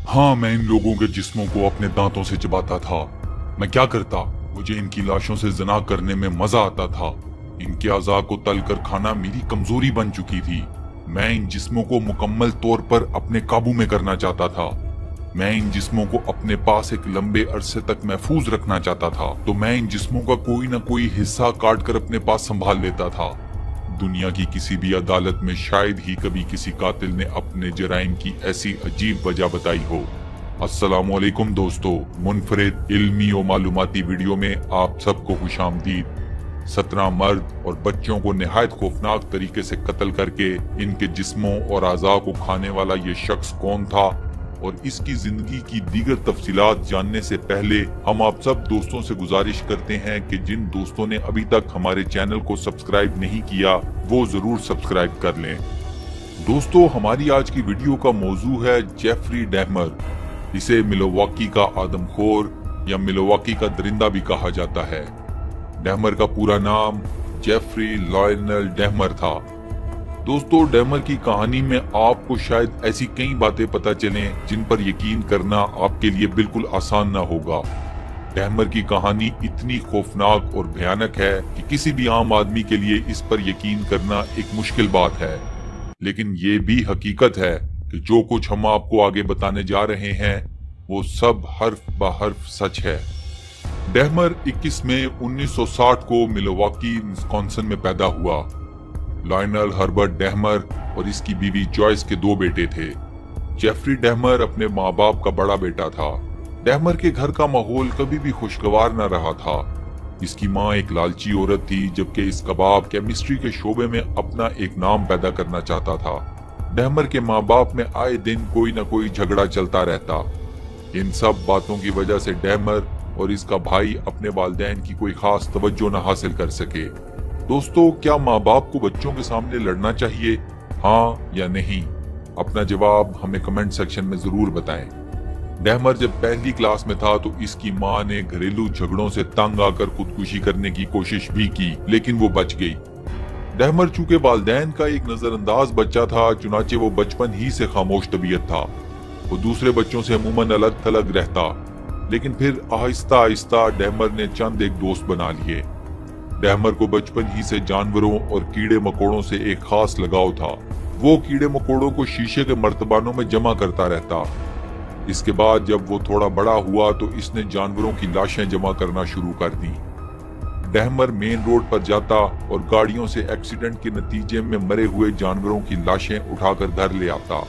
हाँ, मैं इन लोगों के जिस्मों को अपने दांतों से चबाता था। मैं क्या करता, मुझे इनकी लाशों से जना करने में मजा आता था। इनके अज़ा को तल कर खाना मेरी कमजोरी बन चुकी थी। मैं इन जिस्मों को मुकम्मल तौर पर अपने काबू में करना चाहता था। मैं इन जिस्मों को अपने पास एक लंबे अरसे तक महफूज रखना चाहता था, तो मैं इन जिस्मों का कोई ना कोई हिस्सा काट कर अपने पास संभाल लेता था। दुनिया की किसी भी अदालत में शायद ही कभी किसी कातिल ने अपने जराइम की ऐसी अजीब वजह बताई हो। अस्सलामुअलैकुम दोस्तों, मुनफरिद इल्मी और मालूमाती वीडियो में आप सबको खुशामदीद। 17 मर्द और बच्चों को निहायत खौफनाक तरीके से कत्ल करके इनके जिस्मों और आज़ा को खाने वाला ये शख्स कौन था और इसकी जिंदगी की दीगर तफसीलात जानने से पहले हम आप सब दोस्तों से गुजारिश करते हैं कि जिन दोस्तों ने अभी तक हमारे चैनल को सब्सक्राइब नहीं किया वो जरूर सब्सक्राइब कर लें। दोस्तों, हमारी आज की वीडियो का मौजू है जेफरी डहमर। इसे मिल्वॉकी का आदमखोर या मिल्वॉकी का दरिंदा भी कहा जाता है। डहमर का पूरा नाम जेफरी लायनल डहमर था। दोस्तों, डहमर की कहानी में आपको शायद ऐसी कई बातें पता चलें जिन पर यकीन करना आपके लिए बिल्कुल आसान ना होगा। डहमर की कहानी इतनी खौफनाक और भयानक है कि किसी भी आम आदमी के लिए इस पर यकीन करना एक मुश्किल बात है। लेकिन ये भी हकीकत है कि जो कुछ हम आपको आगे बताने जा रहे हैं वो सब हर्फ ब हर्फ सच है। डहमर 21 मई 1960 को मिल्वॉकी विस्कॉन्सिन में पैदा हुआ। लायनल हर्बर्ट डहमर और इसकी बीवी जॉयस के 2 बेटे थे। जेफरी डहमर अपने माँ बाप का बड़ा बेटा था। डहमर के घर का माहौल कभी भी खुशगवार न रहा था। इसकी माँ एक लालची औरत थी, जबकि इसका बाप केमिस्ट्री के शोबे में अपना एक नाम पैदा करना चाहता था। डहमर के माँ बाप में आए दिन कोई न कोई झगड़ा चलता रहता। इन सब बातों की वजह से डहमर और इसका भाई अपने वालिदैन की कोई खास तवज्जो न हासिल कर सके। दोस्तों, क्या माँ बाप को बच्चों के सामने लड़ना चाहिए, हाँ या नहीं? अपना जवाब हमें कमेंट सेक्शन में जरूर बताएं। डहमर जब पहली क्लास में था तो इसकी माँ ने घरेलू झगड़ों से तंग आकर खुदकुशी करने की कोशिश भी की, लेकिन वो बच गई। डहमर चूंकि वालिदैन का एक नजरअंदाज बच्चा था, चुनाचे वो बचपन ही से खामोश तबीयत था। वो दूसरे बच्चों से अमूमन अलग थलग रहता, लेकिन फिर आहिस्ता आहिस्ता डहमर ने चंद एक दोस्त बना लिए। डहमर को बचपन ही से जानवरों और कीड़े मकोड़ों से एक खास लगाव था। वो कीड़े मकोड़ों को शीशे के मर्तबानों में जमा करता रहता। इसके बाद जब वो थोड़ा बड़ा हुआ तो इसने जानवरों की लाशें जमा करना शुरू कर दी। डहमर मेन रोड पर जाता और गाड़ियों से एक्सीडेंट के नतीजे में मरे हुए जानवरों की लाशें उठाकर घर ले आता।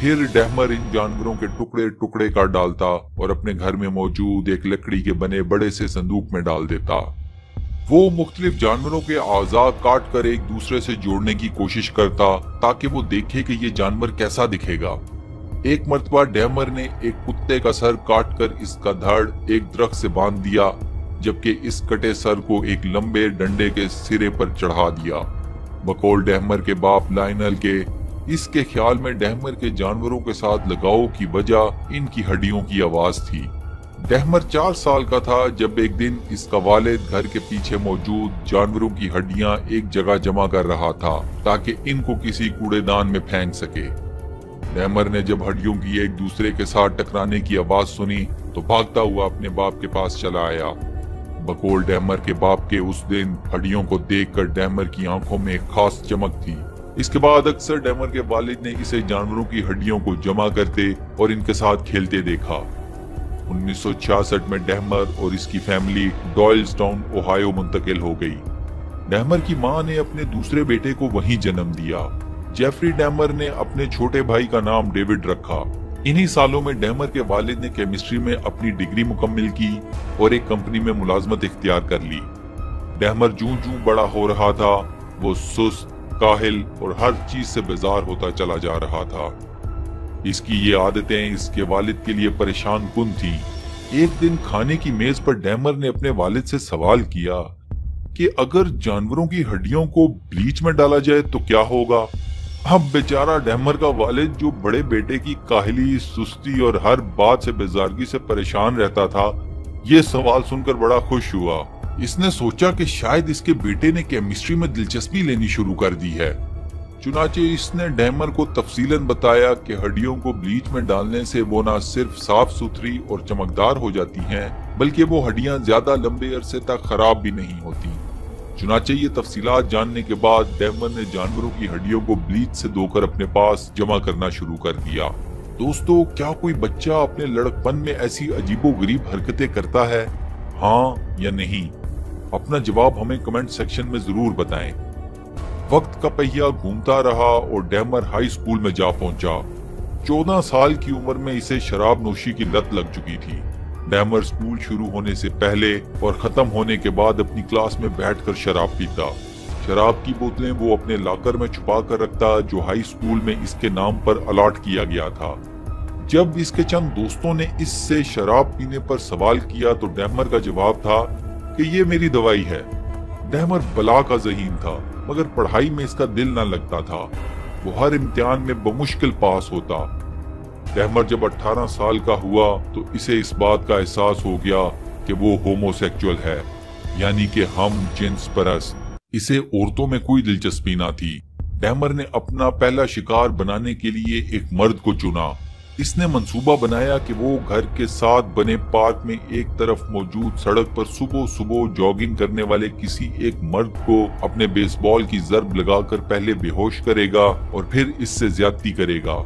फिर डहमर इन जानवरों के टुकड़े टुकड़े कर डालता और अपने घर में मौजूद एक लकड़ी के बने बड़े से संदूक में डाल देता। वो मुख्तलिफ जानवरों के आज़ा काट कर एक दूसरे से जोड़ने की कोशिश करता ताकि वो देखे कि ये जानवर कैसा दिखेगा। एक मर्तबा डहमर ने एक कुत्ते का सर काट कर इसका धड़ एक दरख्त से बांध दिया, जबकि इस कटे सर को एक लंबे डंडे के सिरे पर चढ़ा दिया। बकौल डहमर के बाप लायनल के इसके ख्याल में डहमर के जानवरों के साथ लगाव की वजह इनकी हड्डियों की आवाज थी। डहमर 4 साल का था जब एक दिन इसका वालिद घर के पीछे मौजूद जानवरों की हड्डियां एक जगह जमा कर रहा था ताकि इनको किसी कूड़ेदान में फेंक सके। डहमर ने जब हड्डियों की एक दूसरे के साथ टकराने की आवाज सुनी तो भागता हुआ अपने बाप के पास चला आया। बकौल डहमर के बाप के उस दिन हड्डियों को देखकर डहमर की आंखों में एक खास चमक थी। इसके बाद अक्सर डहमर के वालिद ने इसे जानवरों की हड्डियों को जमा करते और इनके साथ खेलते देखा। 1966 में डहमर और इसकी फैमिली डॉयल्सटाउन ओहायो मुंतकिल हो गई। डहमर की मां ने अपने दूसरे बेटे को वहीं जन्म दिया। जेफरी डहमर ने अपने छोटे भाई का नाम डेविड रखा। इन्हीं सालों में डहमर के वालिद ने केमिस्ट्री में अपनी डिग्री मुकम्मिल की और एक कंपनी में मुलाजमत इख्तियार कर ली। डहमर जूं जूं बड़ा हो रहा था, वो सुस्त, काहिल और हर चीज से बेजार होता चला जा रहा था। इसकी ये आदतें इसके वालिद के लिए परेशान कुन थी। एक दिन खाने की मेज पर डहमर ने अपने वालिद से सवाल किया कि अगर जानवरों की हड्डियों को ब्लीच में डाला जाए तो क्या होगा। अब बेचारा डहमर का वालिद जो बड़े बेटे की काहिली, सुस्ती और हर बात से बेजारगी से परेशान रहता था, ये सवाल सुनकर बड़ा खुश हुआ। इसने सोचा कि शायद इसके बेटे ने केमिस्ट्री में दिलचस्पी लेनी शुरू कर दी है। चुनाचे इसने डैमर को तफसीलन बताया कि हड्डियों को ब्लीच में डालने से वो न सिर्फ साफ सुथरी और चमकदार हो जाती हैं, बल्कि वो हड्डियां ज्यादा लंबे अरसे तक खराब भी नहीं होती। चुनाचे ये तफसीलात जानने के बाद डैमर ने जानवरों की हड्डियों को ब्लीच से धोकर अपने पास जमा करना शुरू कर दिया। दोस्तों, क्या कोई बच्चा अपने लड़कपन में ऐसी अजीबोगरीब हरकतें करता है? हाँ या नहीं? अपना जवाब हमें कमेंट सेक्शन में जरूर बताएं। वक्त का पहिया घूमता रहा और डैमर हाई स्कूल में जा पहुंचा। 14 साल की उम्र में इसे शराब नोशी की लत लग चुकी थी। डैमर स्कूल शुरू होने से पहले और खत्म होने के बाद अपनी क्लास में बैठकर शराब पीता। शराब की बोतलें वो अपने लॉकर में छुपा कर रखता, जो हाई स्कूल में इसके नाम पर अलॉट किया गया था। जब इसके चंद दोस्तों ने इससे शराब पीने पर सवाल किया तो डैमर का जवाब था कि ये मेरी दवाई है। डैमर बला का ज़हीन था, मगर पढ़ाई में इसका दिल न लगता था। वो हर इम्तिहान में बमुश्किल पास होता। डैमर जब 18 साल का हुआ तो इसे इस बात का एहसास हो गया कि वो होमोसेक्सुअल है, यानी कि हम जिन्स परस्त। इसे औरतों में कोई दिलचस्पी ना थी। डैमर ने अपना पहला शिकार बनाने के लिए एक मर्द को चुना। इसने मंसूबा बनाया कि वो घर के साथ बने पार्क में एक तरफ मौजूद सड़क पर सुबह सुबह जॉगिंग करने वाले किसी एक मर्द को अपने बेसबॉल की जर्ब लगाकर पहले बेहोश करेगा और फिर इससे ज्यादती करेगा।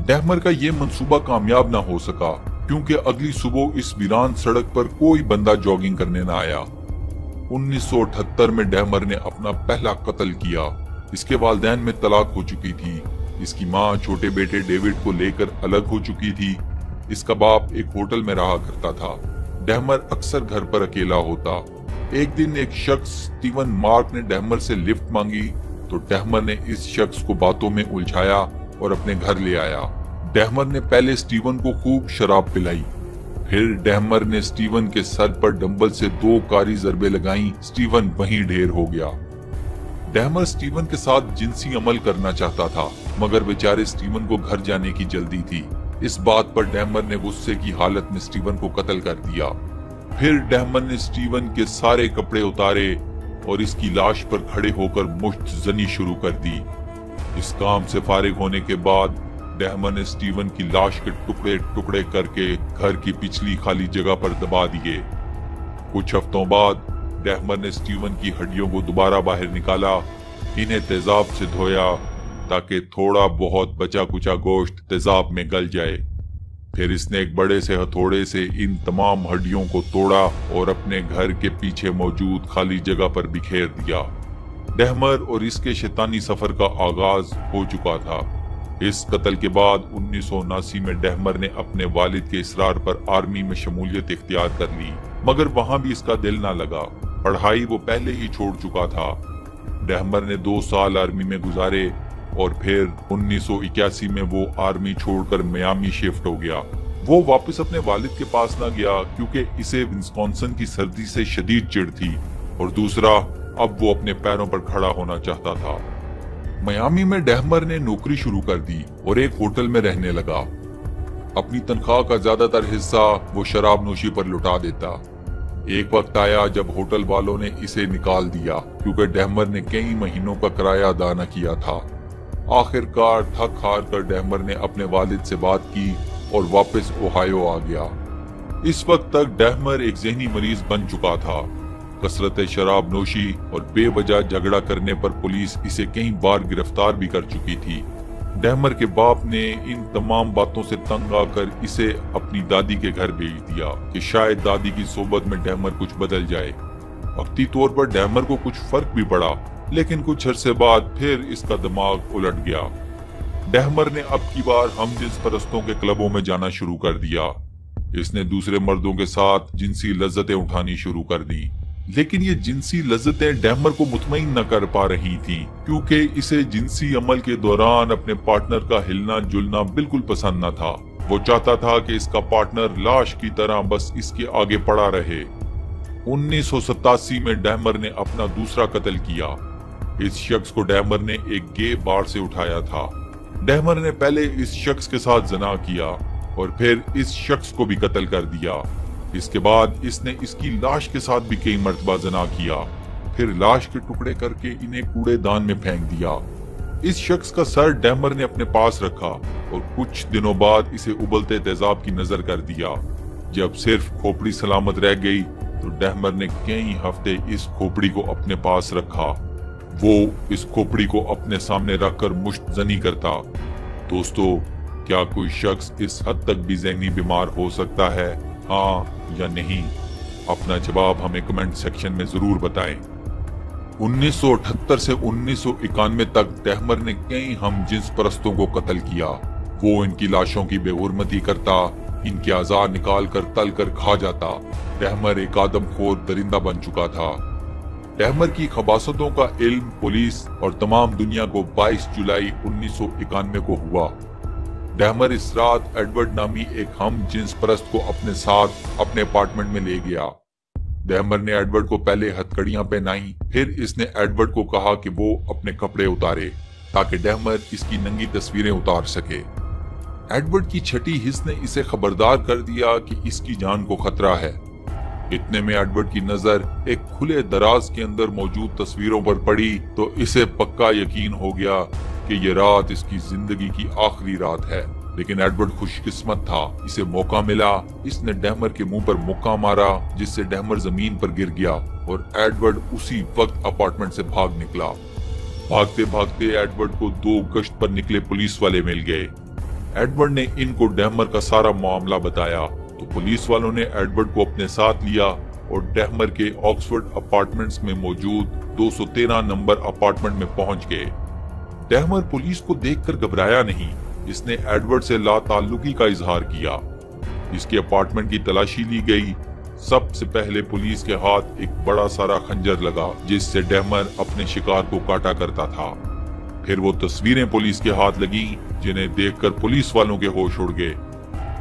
डैमर का ये मंसूबा कामयाब न हो सका, क्योंकि अगली सुबह इस वीरान सड़क पर कोई बंदा जॉगिंग करने न आया। 1978 में डैमर ने अपना पहला कत्ल किया। इसके वालिदैन में तलाक हो चुकी थी। इसकी माँ छोटे बेटे डेविड को लेकर अलग हो चुकी थी। इसका बाप एक होटल में रहा करता था। डैमर अक्सर घर पर अकेला होता। एक दिन एक शख्स स्टीवन मार्क ने डैमर से लिफ्ट मांगी तो डैमर ने इस शख्स को बातों में उलझाया और अपने घर ले आया। डैमर ने पहले स्टीवन को खूब शराब पिलाई। फिर डैमर ने स्टीवन के सर पर डंबल से 2 कारी जरबे लगाई। स्टीवन वहीं ढेर हो गया। डैमर स्टीवन के साथ जिनसी अमल करना चाहता था, मगर बेचारे स्टीवन को घर जाने की जल्दी थी। इस बात पर डैमर ने गुस्से की हालत में स्टीवन को कत्ल कर दिया। फिर डैमर ने स्टीवन के सारे कपड़े उतारे और इसकी लाश पर खड़े होकर मुश्त जनी शुरू कर दी। इस काम से फारिग होने के बाद डैमर ने स्टीवन की लाश के टुकड़े टुकड़े करके घर की पिछली खाली जगह पर दबा दिए। कुछ हफ्तों बाद डैमर ने स्टीवन की हड्डियों को दोबारा बाहर निकाला, इन्हें तेजाब से धोया ताकि थोड़ा बहुत बचा कुचा गोश्त तेजाब में गल जाए। फिर इसने एक बड़े से हथौड़े से इन तमाम हड्डियों को तोड़ा और अपने घर के पीछे मौजूद खाली जगह पर बिखेर दिया। डैमर और इसके शैतानी सफर का आगाज हो चुका था। इस कत्ल के बाद 1979 में डैमर ने अपने वालिद के इसरार पर आर्मी में शमूलियत इख्तियार कर ली, मगर वहां भी इसका दिल ना लगा। पढ़ाई वो पहले ही छोड़ चुका था। डैमर ने 2 साल आर्मी में गुजारे और फिर 1981 में वो आर्मी छोड़कर मियामी शिफ्ट हो गया। वो वापस अपने वालिद के पास ना गया, क्योंकि इसे विस्कॉन्सिन की सर्दी से शदीद चिढ़ थी, और दूसरा अब वो अपने पैरों पर खड़ा होना चाहता था। मियामी में डैमर ने नौकरी शुरू कर दी और एक होटल में रहने लगा। अपनी तनख्वाह का ज्यादातर हिस्सा वो शराब नोशी पर लुटा देता। एक वक्त आया जब होटल वालों ने इसे निकाल दिया, क्योंकि डैमर ने कई महीनों का किराया अदा न किया था। आखिरकार थक हार कर डैमर ने अपने वालिद से बात की और वापस ओहायो आ गया। इस वक्त तक डैमर एक ज़हनी मरीज बन चुका था। कसरत शराब नोशी और बेवजह झगड़ा करने पर पुलिस इसे कई बार गिरफ्तार भी कर चुकी थी। डैमर के बाप ने इन तमाम बातों से तंग आकर इसे अपनी दादी के घर भेज दिया कि शायद दादी की सोबत में डैमर कुछ बदल जाए। वक्ती तौर पर डैमर को कुछ फर्क भी पड़ा, लेकिन कुछ अरसे बाद फिर इसका दिमाग उलट गया। डैमर ने अब की बार हमजिन्स परस्तों के क्लबों में जाना शुरू कर दिया। इसने दूसरे मर्दों के साथ जिनसी लज्जतें उठानी शुरू कर दी, लेकिन ये जिनसी लज्जतें डैमर को मुतमईन न कर पा रही थीं, क्योंकि इसे जिनसी अमल के दौरान अपने पार्टनर का हिलना जुलना बिल्कुल पसंद न था। वो चाहता था कि इसका पार्टनर लाश की तरह बस इसके आगे पड़ा रहे। 1987 में डैमर ने अपना दूसरा कत्ल किया। इस शख्स को डैमर ने एक गे बार से उठाया था। डैमर ने पहले इस शख्स के साथ जना किया और फिर इस शख्स को भी कत्ल कर दिया। इसके बाद इसने इसकी लाश के साथ भी कई मर्तबा जना किया, फिर लाश के टुकड़े करके इन्हें कूड़ेदान में फेंक दिया। इस शख्स का सर डैहमर ने अपने पास रखा और कुछ दिनों बाद इसे उबलते तेजाब की नजर कर दिया। जब सिर्फ खोपड़ी सलामत रह गई तो डैहमर ने कई हफ्ते इस खोपड़ी को अपने पास रखा। वो इस खोपड़ी को अपने सामने रखकर मुश्तजनी करता। दोस्तों, क्या कोई शख्स इस हद तक भी ज़हनी बीमार हो सकता है, हाँ या नहीं? अपना जवाब हमें कमेंट सेक्शन में जरूर बताएं। 1978 से 1991 तक डैहमर ने कई हम जिन्स परस्तों को कत्ल किया। वो इनकी लाशों की बेहुरमती करता, इनके आज़ार निकाल कर तल कर खा जाता। डैहमर एक आदमखोर दरिंदा बन चुका था। डैहमर की खबासतों का इल्म पुलिस और तमाम दुनिया को 22 जुलाई 1991 को हुआ। डैहमर इस रात एडवर्ड नामी एक हम जिन्स परस्त को अपने साथ अपने अपार्टमेंट में ले गया। डैहमर ने एडवर्ड को पहले हथकड़ियां पहनाई, फिर इसने एडवर्ड को कहा कि वो अपने कपड़े उतारे ताकि डैहमर इसकी नंगी तस्वीरें उतार सके। एडवर्ड की छठी हिस्स ने इसे खबरदार कर दिया कि इसकी जान को खतरा है। इतने में एडवर्ड की नजर एक खुले दराज के अंदर मौजूद तस्वीरों पर पड़ी तो इसे पक्का यकीन हो गया कि ये रात इसकी जिंदगी की आखिरी रात है। लेकिन एडवर्ड खुशकिस्मत था, इसे मौका मिला। इसने डैहमर के मुंह पर मुक्का मारा जिससे डैहमर जमीन पर गिर गया और एडवर्ड उसी वक्त अपार्टमेंट से भाग निकला। भागते भागते एडवर्ड को 2 गश्त पर निकले पुलिस वाले मिल गए। एडवर्ड ने इनको डैहमर का सारा मामला बताया तो पुलिस वालों ने एडवर्ड को अपने साथ लिया और डैहमर के ऑक्सफोर्ड अपार्टमेंट्स में मौजूद 213 नंबर अपार्टमेंट में पहुंच गए। डैहमर पुलिस को देखकर घबराया नहीं, इसने एडवर्ड से लाताल्लुकी का इजहार किया। इसके अपार्टमेंट की तलाशी ली गई। सबसे पहले पुलिस के हाथ एक बड़ा सारा खंजर लगा जिससे डैहमर अपने शिकार को काटा करता था। फिर वो तस्वीरें पुलिस के हाथ लगी जिन्हें देखकर पुलिस वालों के होश उड़ गए।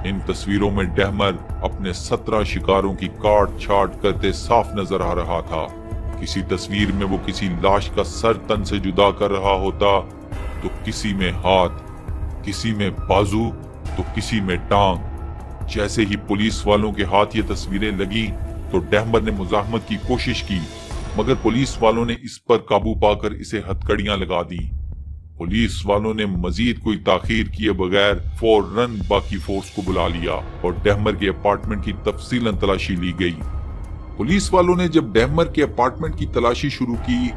इन तस्वीरों में डैहमर अपने 17 शिकारों की काट छाट करते साफ नजर आ रहा था। किसी तस्वीर में वो किसी लाश का सर तन से जुदा कर रहा होता तो किसी में हाथ, किसी में बाजू तो किसी में टांग। जैसे ही पुलिस वालों के हाथ ये तस्वीरें लगी तो डैहमर ने मुजाहमत की कोशिश की, मगर पुलिस वालों ने इस पर काबू पाकर इसे हथकड़ियां लगा दी। पुलिस वालों ने मजीद कोई ताखीर किए बगैर फौरन बाकी फोर्स को बुला लिया और डैहमर के अपार्टमेंट की तफसीलन तलाशी ली गई। पुलिस वालों ने जब डैहमर के अपार्टमेंट की तलाशी शुरू की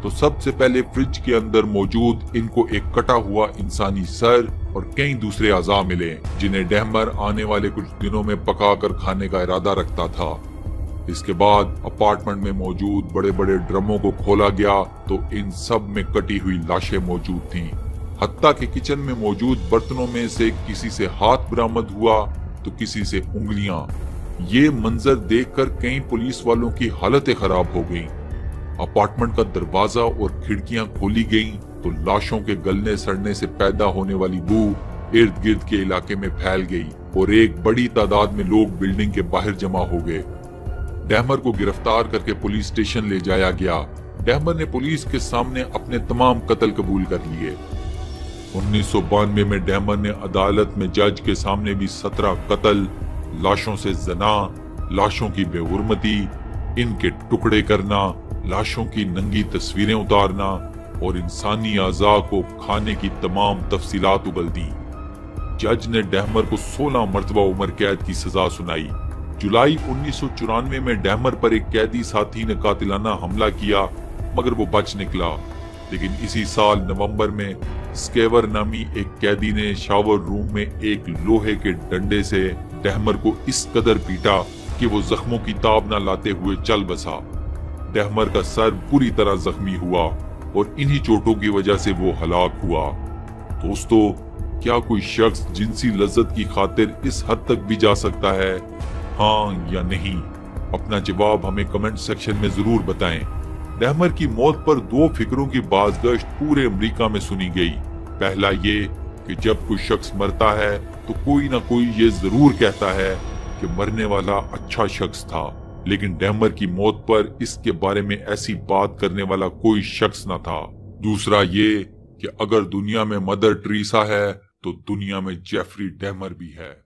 तो सबसे पहले फ्रिज के अंदर मौजूद इनको एक कटा हुआ इंसानी सर और कई दूसरे अज़ा मिले जिन्हें डैहमर आने वाले कुछ दिनों में पकाकर खाने का इरादा रखता था। इसके बाद अपार्टमेंट में मौजूद बड़े बड़े ड्रमों को खोला गया तो इन सब में कटी हुई लाशें मौजूद थीं। हत्ता के किचन में मौजूद बर्तनों में से किसी से हाथ बरामद हुआ तो किसी से उंगलियां। ये मंजर देखकर कई पुलिस वालों की हालतें खराब हो गईं। अपार्टमेंट का दरवाजा और खिड़कियां खोली गईं तो लाशों के गलने सड़ने से पैदा होने वाली बू इर्द गिर्द के इलाके में फैल गई और एक बड़ी तादाद में लोग बिल्डिंग के बाहर जमा हो गए। डैहमर को गिरफ्तार करके पुलिस स्टेशन ले जाया गया। डैहमर ने पुलिस के सामने अपने तमाम कत्ल कबूल कर लिए। 1992 में डैहमर ने अदालत में जज के सामने भी 17 कत्ल, लाशों से जना, लाशों की बेहुरमती, इनके टुकड़े करना, लाशों की नंगी तस्वीरें उतारना और इंसानी आज़ा को खाने की तमाम तफसीलात उगल दी। जज ने डैहमर को 16 मरतबा उम्र कैद की सजा सुनाई। जुलाई 1994 में डैहमर पर एक कैदी साथी ने कातिलाना हमला किया मगर वो बच निकला। लेकिन इसी साल नवंबर में स्केवर नामी एक कैदी ने शावर रूम में एक लोहे के डंडे से डैहमर को इस कदर पीटा कि वो जख्मों की ताब न लाते हुए चल बसा। डैहमर का सर पूरी तरह जख्मी हुआ और इन्हीं चोटों की वजह से वो हलाक हुआ। दोस्तों, क्या कोई शख्स जिनसी लज्जत की खातिर इस हद तक भी जा सकता है, हाँ या नहीं? अपना जवाब हमें कमेंट सेक्शन में जरूर बताएं। डैहमर की मौत पर 2 फिक्रों की बाज़गश्त पूरे अमेरिका में सुनी गई। पहला ये कि जब कोई शख्स मरता है तो कोई ना कोई ये जरूर कहता है कि मरने वाला अच्छा शख्स था, लेकिन डैहमर की मौत पर इसके बारे में ऐसी बात करने वाला कोई शख्स न था। दूसरा ये कि अगर दुनिया में मदर टेरेसा है तो दुनिया में जेफरी डैहमर भी है।